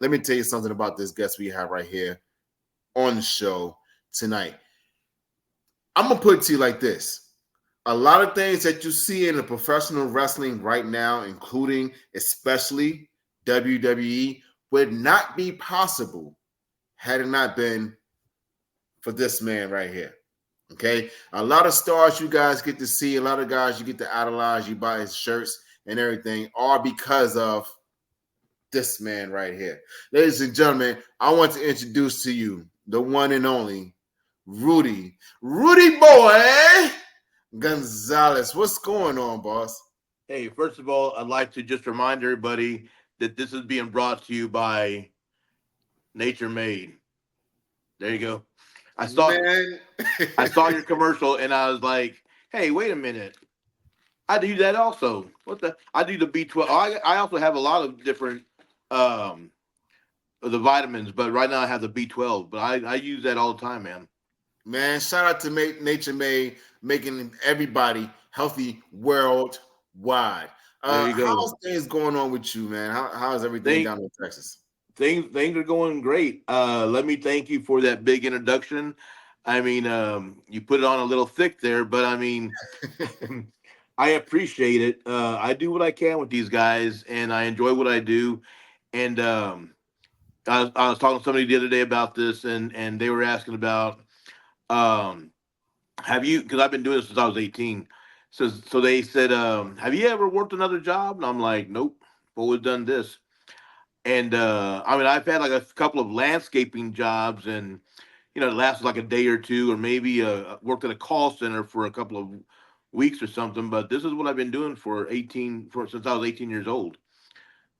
let me tell you something about this guest we have right here on the show tonight. I'm gonna put it to you like this. A lot of things that you see in the professional wrestling right now, including especially WWE, would not be possible had it not been for this man right here. Okay, a lot of stars you guys get to see, a lot of guys you get to idolize, you buy his shirts and everything, are because of this man right here. Ladies and gentlemen, I want to introduce to you the one and only Rudy boy Gonzalez. What's going on, boss? Hey, first of all, I'd like to just remind everybody that this is being brought to you by Nature Made. There you go. I saw Man. I saw your commercial and I was like, "Hey, wait a minute. I do that also. What the? I do the B12. I also have a lot of different um of the vitamins, but right now I have the B12. But I use that all the time, man. Man, shout out to Nature Made, making everybody healthy worldwide. There you How's go. things going on with you, man? How's everything They down in Texas? things are going great. Let me thank you for that big introduction. I mean, you put it on a little thick there, but I mean, I appreciate it. I do what I can with these guys, and I enjoy what I do. And I was talking to somebody the other day about this, and they were asking about um, have you? Because I've been doing this since I was 18. So they said, have you ever worked another job? And I'm like, nope, always done this. And I mean, I've had like a couple of landscaping jobs, and it lasted like a day or two, or maybe worked at a call center for a couple of weeks or something. But this is what I've been doing for since I was 18 years old.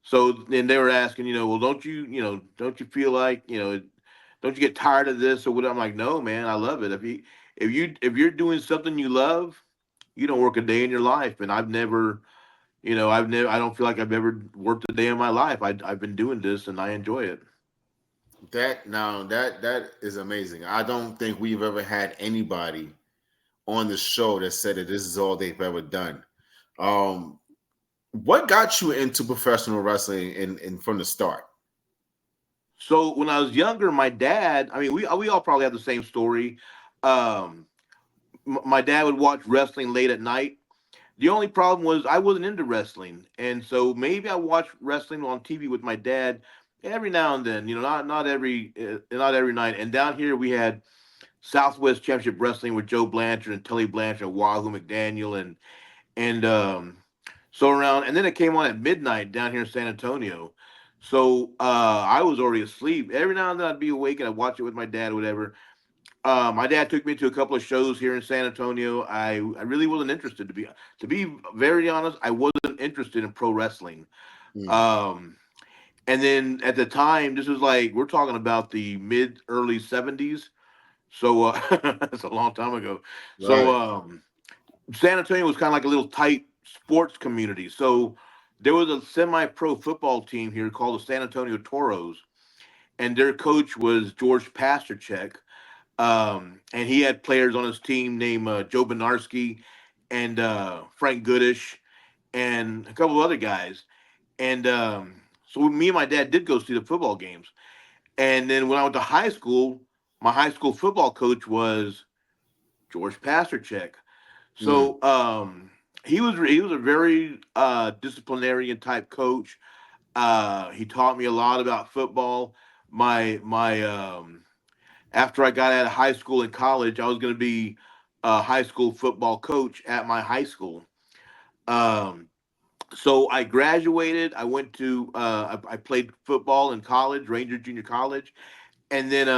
So then they were asking, well, don't you feel like, don't you get tired of this or what? I'm like, no, man, I love it. If you're doing something you love, you don't work a day in your life. And I don't feel like I've ever worked a day in my life. I've been doing this and I enjoy it. That is amazing. I don't think we've ever had anybody on the show that said that this is all they've ever done. Um, what got you into professional wrestling in from the start? So when I was younger, my dad, I mean, we all probably have the same story. Um, my dad would watch wrestling late at night. The only problem was I wasn't into wrestling, and so maybe I watched wrestling on TV with my dad every now and then. Not every night. And down here we had Southwest Championship Wrestling with Joe Blanchard and Tully Blanchard, Wahoo McDaniel, and so around. And then it came on at midnight down here in San Antonio. So I was already asleep. Every now and then I'd be awake and I'd watch it with my dad, or whatever. My dad took me to a couple of shows here in San Antonio. I really wasn't interested, to be very honest. I wasn't interested in pro wrestling. Mm. Um, and then at the time, this was like we're talking about the mid early '70s, so that's a long time ago. So Right. San Antonio was kind of like a little tight sports community. So there was a semi-pro football team here called the San Antonio Toros, and their coach was George Pasterchek. And he had players on his team named Joe Benarski and Frank Goodish and a couple of other guys. And so me and my dad did go see the football games. And then when I went to high school, my high school football coach was George Pasterchek. Mm. So he was a very disciplinarian type coach. He taught me a lot about football. My after I got out of high school and college, I was going to be a high school football coach at my high school. Um, so I graduated. I went to I played football in college, Ranger Junior College, and then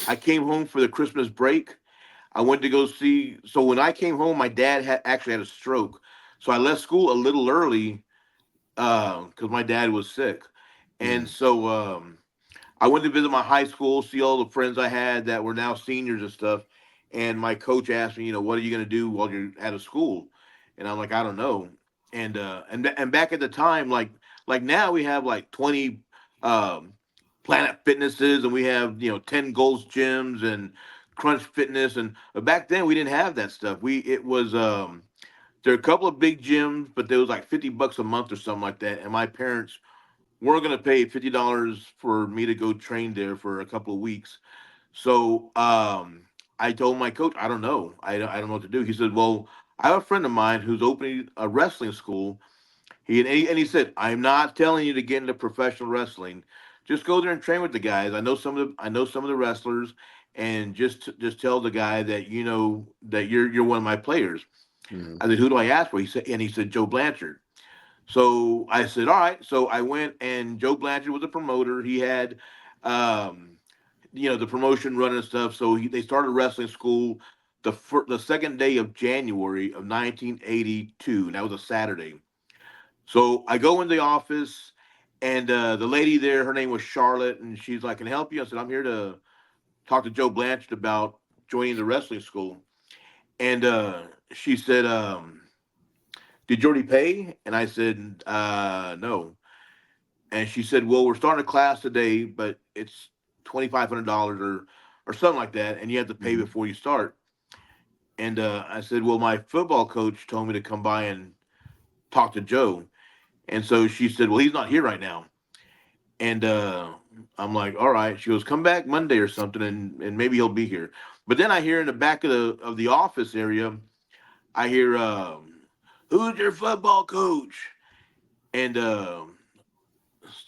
I came home for the Christmas break. I went to go see. So when I came home, my dad actually had a stroke. So I left school a little early because my dad was sick, and Mm. so I went to visit my high school, see all the friends I had that were now seniors and stuff. And my coach asked me, what are you going to do while you're out of school? And I'm like, I don't know. And back at the time, like now we have like 20 um, Planet Fitnesses, and we have 10 Goals gyms and Crunch Fitness, and but back then we didn't have that stuff. We it was there are a couple of big gyms, but there was like $50 a month or something like that. And my parents weren't going to pay $50 for me to go train there for a couple of weeks. So I told my coach, I don't know. I don't know what to do. He said, well, I have a friend of mine who's opening a wrestling school. And he said, I'm not telling you to get into professional wrestling. Just go there and train with the guys. I know some of the wrestlers, and just tell the guy that you know that you're one of my players. Mm-hmm. I said, who do I ask for? He said Joe Blanchard. So I said, all right. So I went, and Joe Blanchard was a promoter. He had, um, the promotion running and stuff. So they started wrestling school the second day of January of 1982. And that was a Saturday. So I go in the office, and the lady there, her name was Charlotte, and she's like, "Can I help you?" I said, "I'm here to talk to Joe Blanchard about joining the wrestling school." And she said, "Did you already pay?" And I said, "No." And she said, "Well, we're starting a class today, but it's $2,500 or something like that, and you have to pay Mm-hmm. before you start." And I said, "Well, my football coach told me to come by and talk to Joe." And so she said, "Well, he's not here right now." And I'm like, all right. She goes, come back Monday or something, and maybe he'll be here. But then I hear in the back of the office area, I hear, who's your football coach? And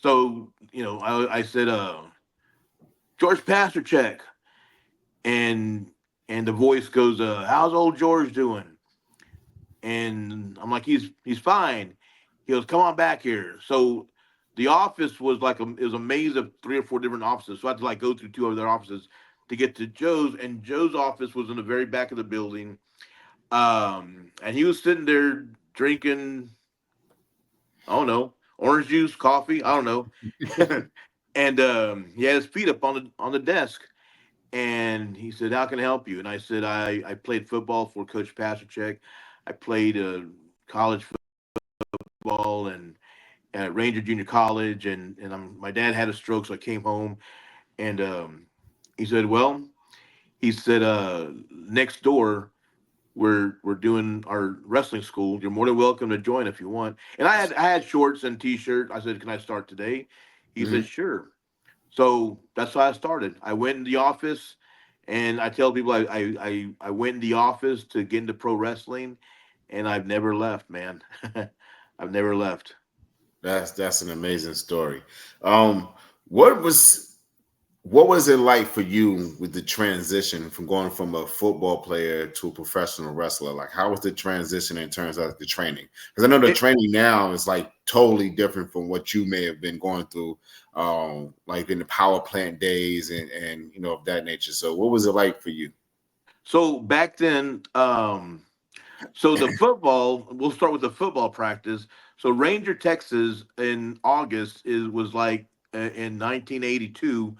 so I said, George Pasterchek, and the voice goes, how's old George doing? And I'm like, he's fine. He goes, come on back here. So the office was like it was a maze of three or four different offices. So I had to like go through two other offices to get to Joe's, and Joe's office was in the very back of the building. And he was sitting there drinking, I don't know, orange juice, coffee, I don't know. And he had his feet up on the desk, and he said, "How can I help you?" And I said, "I played football for Coach Pasterchek. I played college football and at Ranger Junior College, and my dad had a stroke, so I came home." And he said, "Well," he said, "next door we're doing our wrestling school. You're more than welcome to join if you want." And I had shorts and t-shirt. I said, "Can I start today?" He said, Mm-hmm. "Sure." So that's how I started. I went in the office, and I tell people I went in the office to get into pro wrestling, and I've never left, man. I've never left. That's an amazing story. Um, what was it like for you with the transition from going from a football player to a professional wrestler? Like, how was the transition in terms of the training? Because I know the It, training now is like totally different from what you may have been going through, like in the power plant days and of that nature. So, what was it like for you? so back then, so the football, we'll start with the football practice. So Ranger, Texas in August was like in 1982,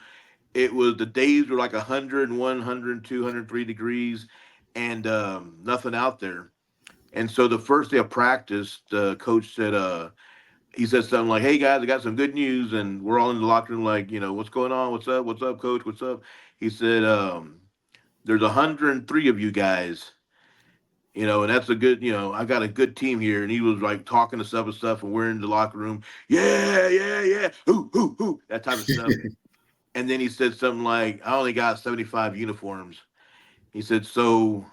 it was the days were like 101, 102, 103 degrees, and nothing out there. And so the first day of practice, the coach said, he said something like, "Hey guys, I got some good news," and we're all in the locker room like, what's going on? What's up, coach? What's up? He said, "There's 103 of you guys, and that's a good, I got a good team here." And he was like talking to and stuff, and we're in the locker room, yeah, yeah, yeah, who, that type of stuff. And then he said something like, "I only got 75 uniforms." He said, "So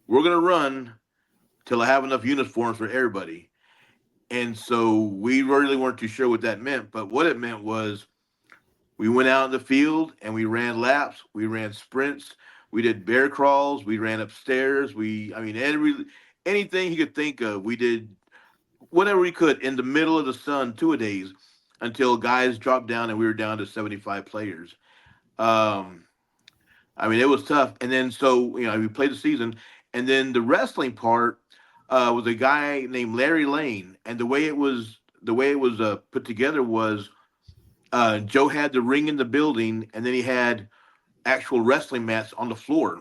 we're gonna run till I have enough uniforms for everybody." And so we really weren't too sure what that meant, but what it meant was we went out in the field and we ran laps, we ran sprints, we did bear crawls, we ran upstairs, I mean, anything you could think of, we did whatever we could in the middle of the sun 2 days until guys dropped down and we were down to 75 players. Um, I mean, it was tough. And then so we played the season, and then the wrestling part was a guy named Larry Lane, and the way it was put together was Joe had the ring in the building, and then he had actual wrestling mats on the floor.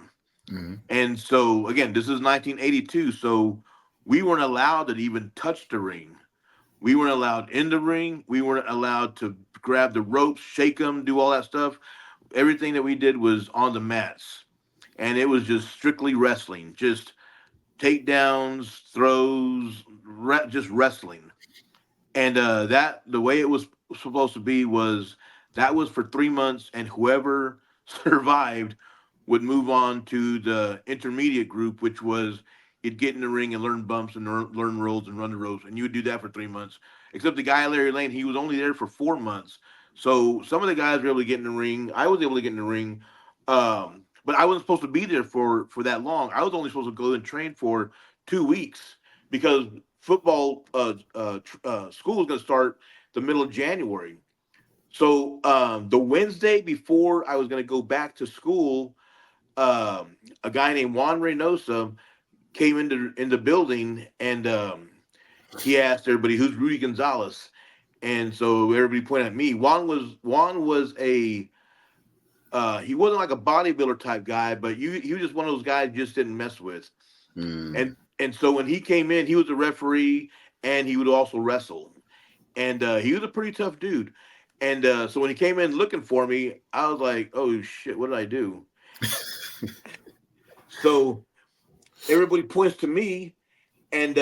Mm-hmm. And so again, this is 1982, so we weren't allowed to even touch the ring. We weren't allowed in the ring. We weren't allowed to grab the ropes, shake them, do all that stuff. Everything that we did was on the mats, and it was just strictly wrestling, just takedowns, throws, just wrestling. And that the way it was supposed to be was that was for 3 months, and whoever survived would move on to the intermediate group, which was you'd get in the ring and learn bumps and learn rolls and run the ropes, and you would do that for 3 months. Except the guy Larry Lane, he was only there for 4 months. So some of the guys were able to get in the ring. I was able to get in the ring, but I wasn't supposed to be there for that long. I was only supposed to go and train for 2 weeks because football school was going to start the middle of January. So the Wednesday before I was going to go back to school, a guy named Juan Reynosa came into in the building, and he asked everybody, "Who's Rudy Gonzalez?" And so everybody pointed at me. Juan was a he wasn't like a bodybuilder type guy, but he was just one of those guys you just didn't mess with. Mm. And so when he came in, he was a referee and he would also wrestle. And he was a pretty tough dude. And so when he came in looking for me, I was like, "Oh shit, what did I do?" So everybody points to me, and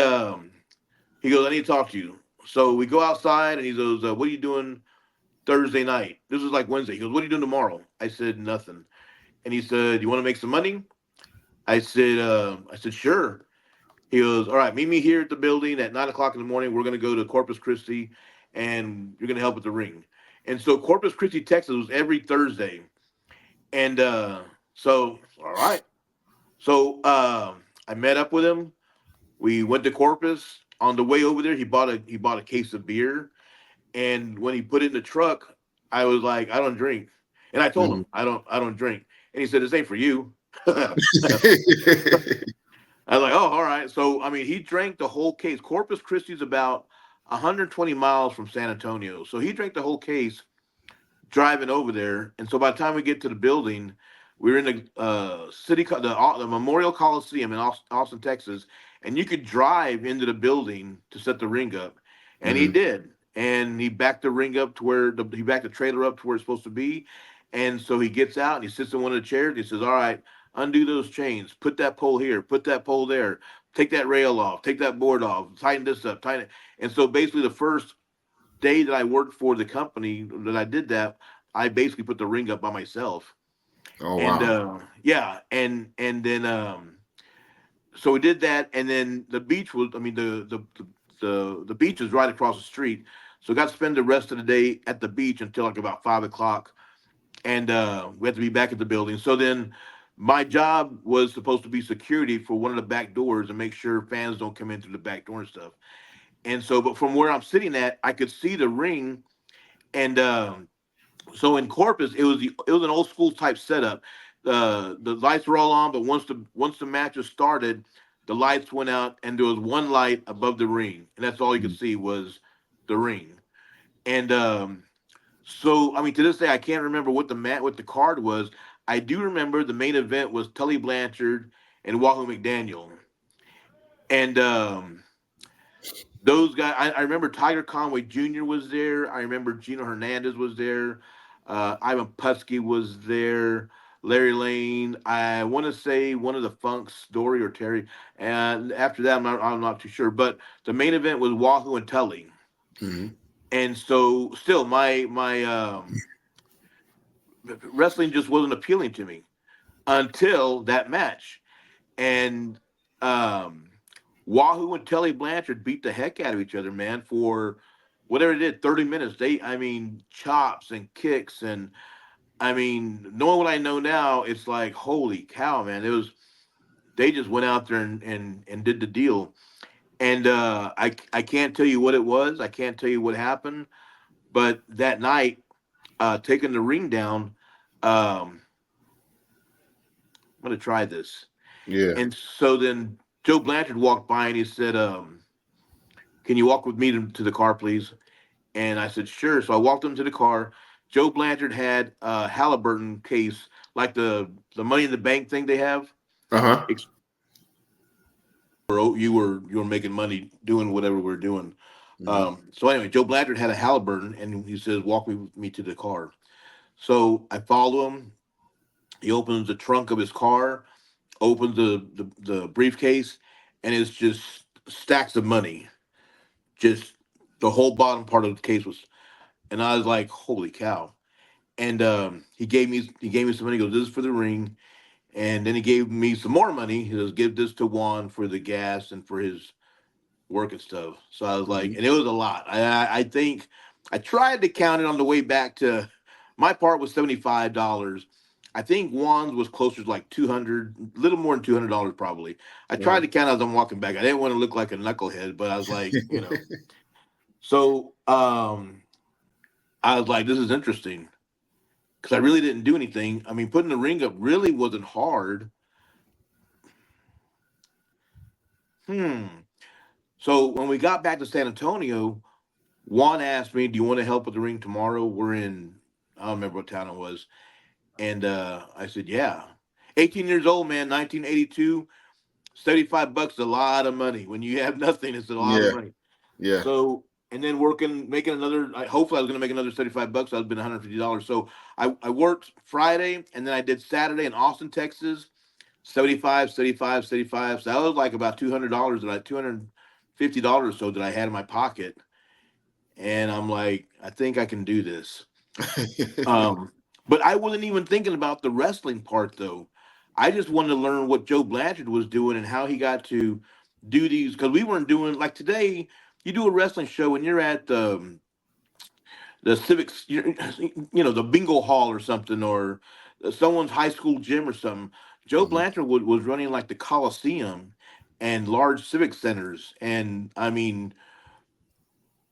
he goes, "I need to talk to you." So we go outside, and he goes, "What are you doing Thursday night?" This was like Wednesday. He goes, "What are you doing tomorrow?" I said, "Nothing." And he said, "You want to make some money?" I said, "Sure." He goes, "All right, meet me here at the building at 9 o'clock in the morning. We're going to go to Corpus Christi, and you're going to help with the ring." And so Corpus Christi, Texas, was every Thursday. And so, all right. So I met up with him. We went to Corpus. On the way over there, he bought a case of beer. And when he put it in the truck, I was like, "I don't drink." And I told Mhm. him, "I don't drink." And he said, "This ain't for you." I was like, "Oh, all right." So I mean, he drank the whole case. Corpus Christi's about 120 miles from San Antonio, so he drank the whole case driving over there. And so by the time we get to the building, we were in the the Memorial Coliseum in Austin, Texas, and you could drive into the building to set the ring up, and he Mhm. did. And he backed the ring up to where he backed the trailer up to where it's supposed to be. And so he gets out and he sits in one of the chairs. He says, "All right, undo those chains. Put that pole here. Put that pole there. Take that rail off. Take that board off. Tighten this up. Tighten it." And so basically, the first day that I worked for the company that I did that, I basically put the ring up by myself. Oh And wow. yeah, and then so we did that, and then the beach was, I mean, the beach is right across the street. So I got to spend the rest of the day at the beach until like about 5 o'clock, and we had to be back at the building. So then my job was supposed to be security for one of the back doors and make sure fans don't come in through the back door and stuff. And so, but from where I'm sitting at, I could see the ring, and so in Corpus, it was an old school type setup. The lights were all on, but once the matches started, the lights went out, and there was one light above the ring, and that's all you could Mhm. see was the ring. And so, I mean, to this day, I can't remember what the card was. I do remember the main event was Tully Blanchard and Wahoo McDaniel, and those guys. I remember Tiger Conway Jr. was there. I remember Gino Hernandez was there. Ivan Putski was there. Larry Lane. I want to say one of the Funks, Dory or Terry. And after that, I'm not too sure. But the main event was Wahoo and Tully. Mhm. And so, still, my wrestling just wasn't appealing to me until that match. And um, Wahoo and Telly Blanchard beat the heck out of each other, man, for whatever it did, 30 minutes. I mean, chops and kicks. And I mean, knowing what I know now, it's like, holy cow, man. They just went out there and did the deal. And I can't tell you what it was. I can't tell you what happened. But that night, taking the ring down, I'm going to try this. Yeah. And so then Joe Blanchard walked by and he said, "Can you walk with me to the car, please?" And I said, "Sure." So I walked him to the car. Joe Blanchard had a Halliburton case, like the Money in the Bank thing they have. Uh huh. You were making money doing whatever we are doing. Mhm. So anyway, Joe Blanchard had a Halliburton, and he says, "Walk with me to the car." So I follow him. He opens the trunk of his car, opens the briefcase, and it's just stacks of money. Just the whole bottom part of the case was. And I was like, holy cow. And he gave me some money. He goes, this is for the ring. And then he gave me some more money. He goes, give this to Juan for the gas and for his work and stuff. So I was like, Mhm. and it was a lot. I think I tried to count it on the way back to my part was $75. I think Juan's was closer to like 200, a little more than $200 probably. I tried Uh-huh. to count as I'm walking back. I didn't want to look like a knucklehead, but I was like, So I was like, this is interesting because I really didn't do anything. I mean, putting the ring up really wasn't hard. Hmm. So when we got back to San Antonio, Juan asked me, "Do you want to help with the ring tomorrow? We're in, I don't remember what town it was." And I said, "Yeah." 18 years old, man, 1982, $75 is a lot of money. When you have nothing, it's a lot of Yeah, money. yeah. So, and then making another, hopefully I was going to make another $75. That would have been $150. So I worked Friday and then I did Saturday in Austin, Texas, 75, 75, 75. So that was like about $200 $250 or so that I had in my pocket. And I'm like, I think I can do this. Um, but I wasn't even thinking about the wrestling part though. I just wanted to learn what Joe Blanchard was doing and how he got to do these because we weren't doing like today. You do a wrestling show and you're at the civics, the bingo hall or something, or someone's high school gym or something. Joe Mhm. Blanchard was running like the Coliseum and large civic centers, and I mean,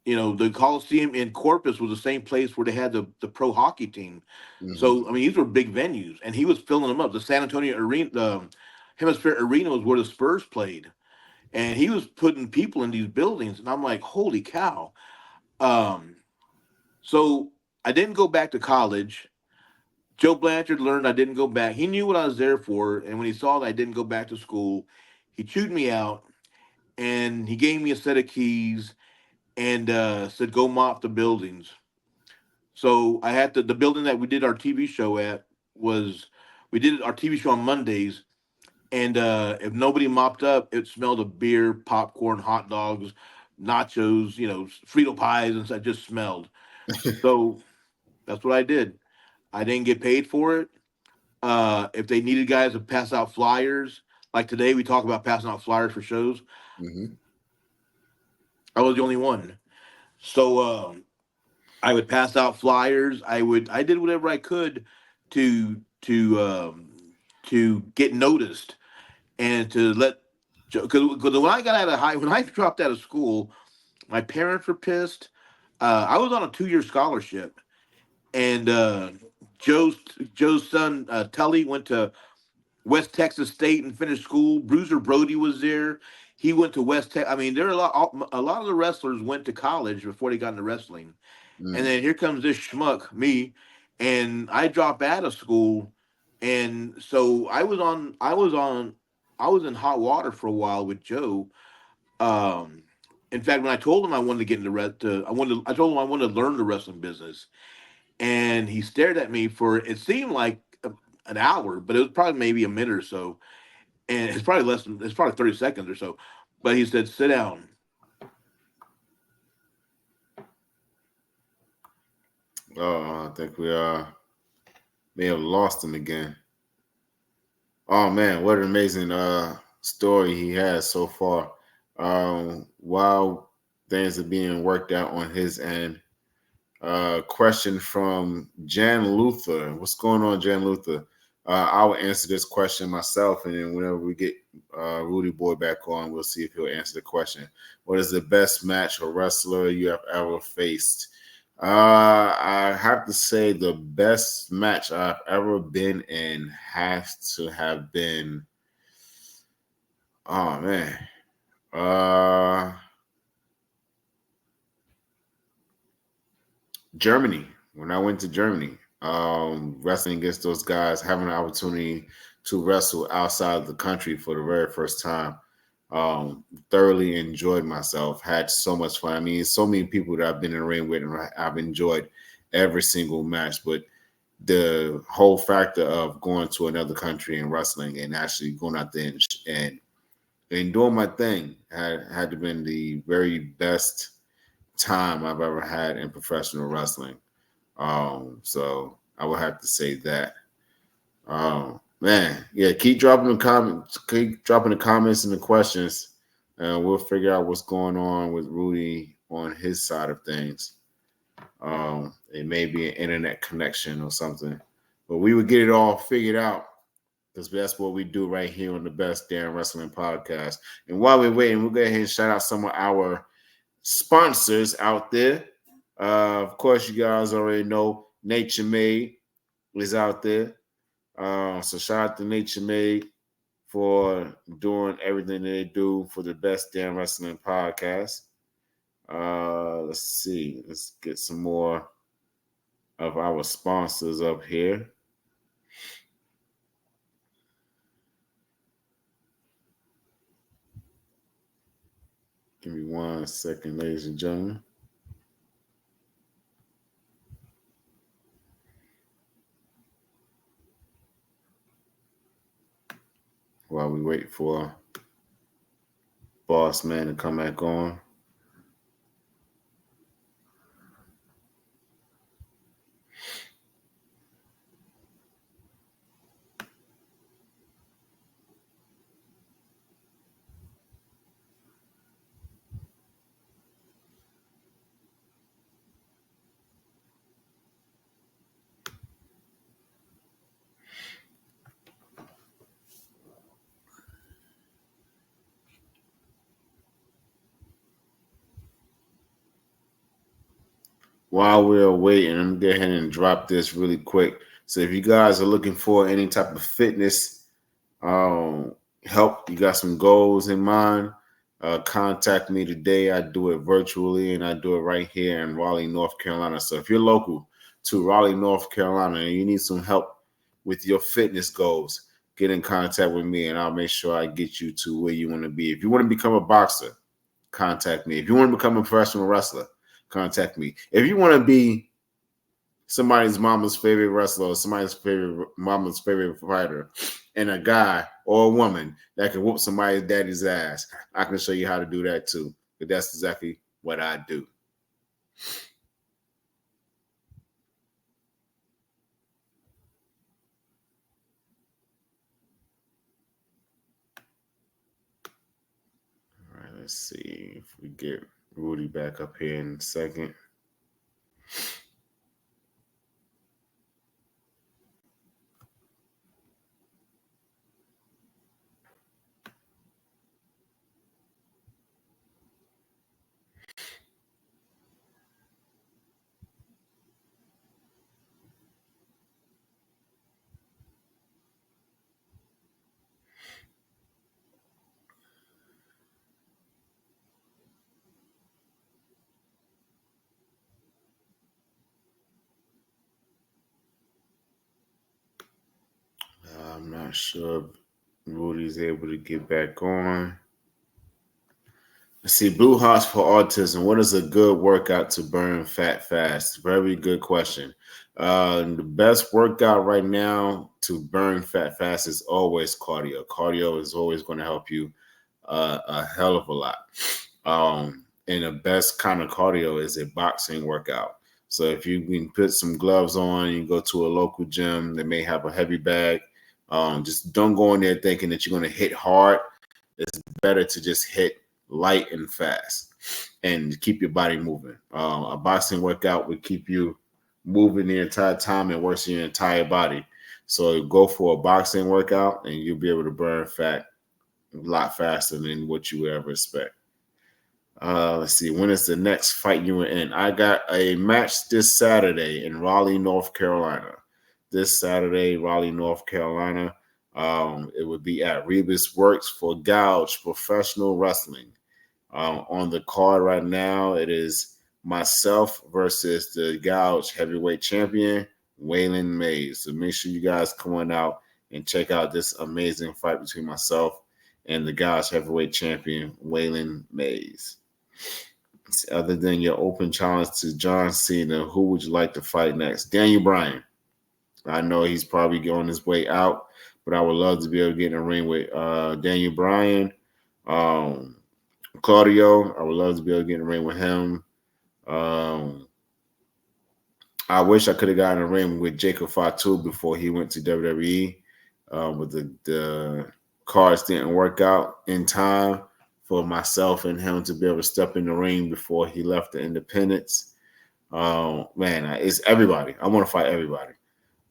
the Coliseum in Corpus was the same place where they had the pro hockey team. Mhm. So I mean, these were big venues, and he was filling them up. The San Antonio Arena, the Hemisphere Arena, was where the Spurs played, and he was putting people in these buildings. And I'm like, holy cow! Um, so I didn't go back to college. Joe Blanchard learned I didn't go back. He knew what I was there for, and when he saw that I didn't go back to school, he chewed me out, and he gave me a set of keys and said, "Go mop the buildings." So I had the building that we did our TV show at was we did our TV show on Mondays, and if nobody mopped up, it smelled of beer, popcorn, hot dogs, nachos, Frito pies, and so it just smelled. So that's what I did. I didn't get paid for it. If they needed guys to pass out flyers, like today we talk about passing out flyers for shows, Mhm. I was the only one. So I would pass out flyers. I did whatever I could to to um, to get noticed and to let because when I got out of high when I dropped out of school, my parents were pissed. I was on a 2-year scholarship, and Joe's Joe's son Tully went to West Texas State and finished school. Bruiser Brody was there. He went to West Tech. I mean, there are a lot of the wrestlers went to college before they got into wrestling. And Mm. then here comes this schmuck, me, and I drop out of school, and so I was in hot water for a while with Joe. Um, in fact, when I told him I wanted to get into I told him I wanted to learn the wrestling business, and he stared at me for it seemed like an hour, but it was probably maybe a minute or so, and it's probably 30 seconds or so. But he said, "Sit down." Oh, I think we may have lost him again. Oh man, what an amazing story he has so far. While things are being worked out on his end, question from Jan Luther. What's going on, Jan Luther? I will answer this question myself, and then whenever we get Rudy Boy back on, we'll see if he'll answer the question. What is the best match or wrestler you have ever faced? I have to say the best match I've ever been in has to have been. Oh man, uh, Germany. When I went to Germany, wrestling against those guys, having an opportunity to wrestle outside of the country for the very first time, thoroughly enjoyed myself. Had so much fun. I mean, so many people that I've been in the ring with, and I've enjoyed every single match. But the whole factor of going to another country and wrestling and actually going out there and doing my thing had to been the very best time I've ever had in professional wrestling. So I would have to say that. Man, yeah, keep dropping the comments and the questions, and we'll figure out what's going on with Rudy on his side of things. It may be an internet connection or something, but we would get it all figured out because that's what we do right here on the Best Damn Wrestling Podcast. And while we're waiting, we'll go ahead and shout out some of our sponsors out there. Of course, you guys already know Nature Made is out there. So shout out to Nature Made for doing everything they do for the Best Damn Wrestling Podcast. Let's see. Let's get some more of our sponsors up here. Give me 1 second, ladies and gentlemen. While we wait for Boss Man to come back on. While we're waiting, I'm gonna go ahead and drop this really quick. So if you guys are looking for any type of fitness help, you got some goals in mind, contact me today. I do it virtually and I do it right here in Raleigh, North Carolina. So if you're local to Raleigh, North Carolina, and you need some help with your fitness goals, get in contact with me and I'll make sure I get you to where you want to be. If you want to become a boxer, contact me. If you want to become a professional wrestler, contact me. If you want to be somebody's mama's favorite wrestler or somebody's favorite mama's favorite fighter and a guy or a woman that can whoop somebody's daddy's ass, I can show you how to do that too. But that's exactly what I do. All right, let's see if we get Rudy back up here in a second. I'm not sure if Rudy's able to get back on. Let's see, Blue Hearts for Autism. What is a good workout to burn fat fast? Very good question. The best workout right now to burn fat fast is always cardio. Cardio is always going to help you a hell of a lot. And the best kind of cardio is a boxing workout. So if you can put some gloves on, you go to a local gym that may have a heavy bag. Just don't go in there thinking that you're going to hit hard. It's better to just hit light and fast and keep your body moving. A boxing workout would keep you moving the entire time and works your entire body. So go for a boxing workout and you'll be able to burn fat a lot faster than what you would ever expect. Let's see, when is the next fight you were in? I got a match this Saturday in Raleigh, North Carolina. This Saturday, Raleigh, North Carolina. It would be at Rebus Works for Gouge Professional Wrestling. On the card right now, it is myself versus the Gouge Heavyweight Champion, Waylon Mays. So make sure you guys come on out and check out this amazing fight between myself and the Gouge Heavyweight Champion, Waylon Mays. Other than your open challenge to John Cena, who would you like to fight next? Daniel Bryan. I know he's probably on his way out, but I would love to be able to get in a ring with Daniel Bryan. Claudio, I would love to be able to get in the ring with him. Um, I wish I could have gotten a ring with Jacob Fatu before he went to WWE, but the cards didn't work out in time for myself and him to be able to step in the ring before he left the Independence. Man, it's everybody. I want to fight everybody.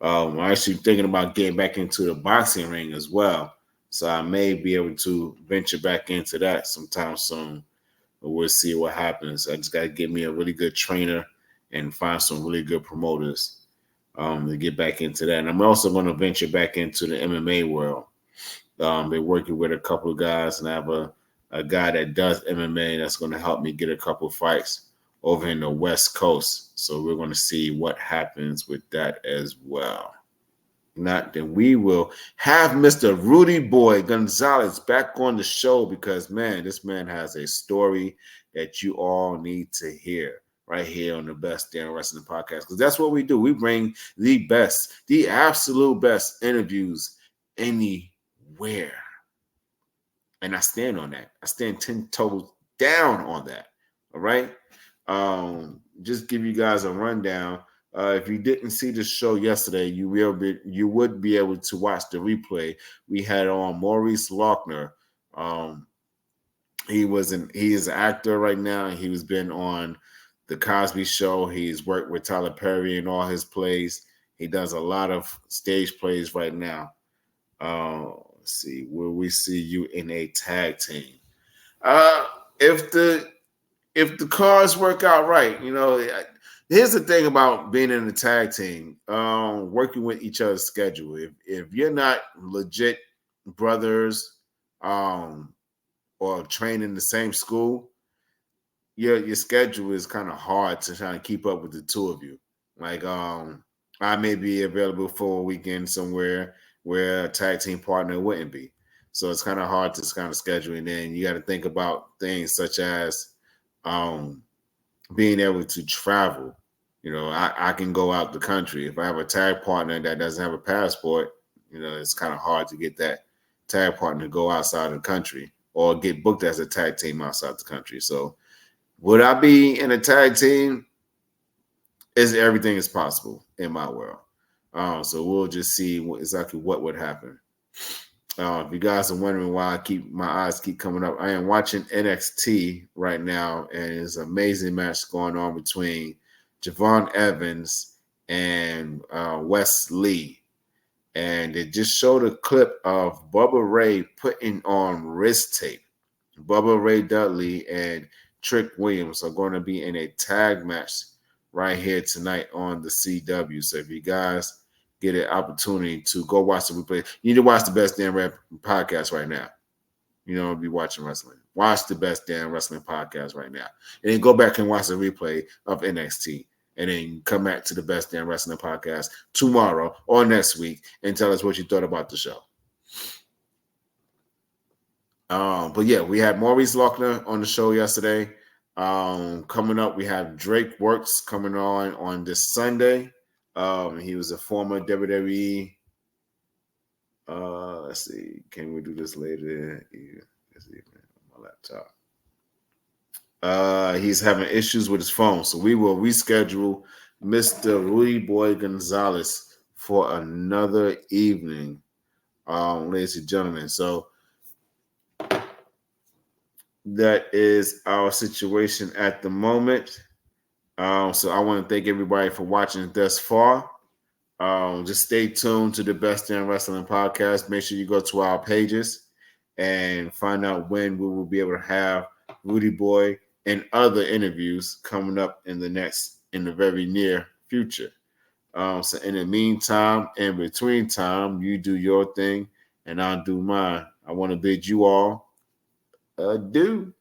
I'm actually thinking about getting back into the boxing ring as well, so I may be able to venture back into that sometime soon. But we'll see what happens. I just got to get me a really good trainer and find some really good promoters to get back into that. And I'm also going to venture back into the MMA world. Been working with a couple of guys, and I have a guy that does MMA that's going to help me get a couple of fights over in the West Coast. So we're going to see what happens with that as well. Not then we will have Mr. Rudy Boy Gonzalez back on the show because, man, this man has a story that you all need to hear right here on the Best Damn Wrestling Podcast, because that's what we do. We bring the best, the absolute best interviews anywhere. And I stand on that. I stand 10 toes down on that. All right. Just give you guys a rundown. If you didn't see the show yesterday, you would be able to watch the replay. We had on Maurice Lochner. He is an actor right now. He has been on the Cosby Show. He's worked with Tyler Perry in all his plays. He does a lot of stage plays right now. Let's see, will we see you in a tag team? If the cards work out right, here's the thing about being in a tag team, working with each other's schedule. If you're not legit brothers, or trained in the same school, your schedule is kind of hard to try to keep up with the two of you. Like, I may be available for a weekend somewhere where a tag team partner wouldn't be. So it's kind of hard to kind of schedule. And then you got to think about things such as being able to travel. I can go out the country. If I have a tag partner that doesn't have a passport, it's kind of hard to get that tag partner to go outside of the country or get booked as a tag team outside the country. So would I be in a tag team? Everything is possible in my world. So we'll just see exactly what would happen. If you guys are wondering why my eyes keep coming up, I am watching NXT right now, and it's an amazing match going on between Javon Evans and Wes Lee. And they just showed a clip of Bubba Ray putting on wrist tape. Bubba Ray Dudley and Trick Williams are going to be in a tag match right here tonight on the CW. So if you guys get an opportunity to go watch the replay, you need to watch the Best Damn Rap Podcast right now. Be watching wrestling. Watch the Best Damn Wrestling Podcast right now. And then go back and watch the replay of NXT. And then come back to the Best Damn Wrestling Podcast tomorrow or next week and tell us what you thought about the show. But yeah, we had Maurice Lochner on the show yesterday. Coming up, we have Drake Works coming on this Sunday. He was a former WWE. Let's see. Can we do this later? Yeah, let's see, on my laptop. He's having issues with his phone, so we will reschedule Mr. Rudy Boy Gonzalez for another evening, ladies and gentlemen. So that is our situation at the moment. So I want to thank everybody for watching thus far. Just stay tuned to the Best Damn Wrestling Podcast. Make sure you go to our pages and find out when we will be able to have Rudy Boy and other interviews coming up in the very near future. So in the meantime, in between time, you do your thing and I'll do mine. I want to bid you all adieu.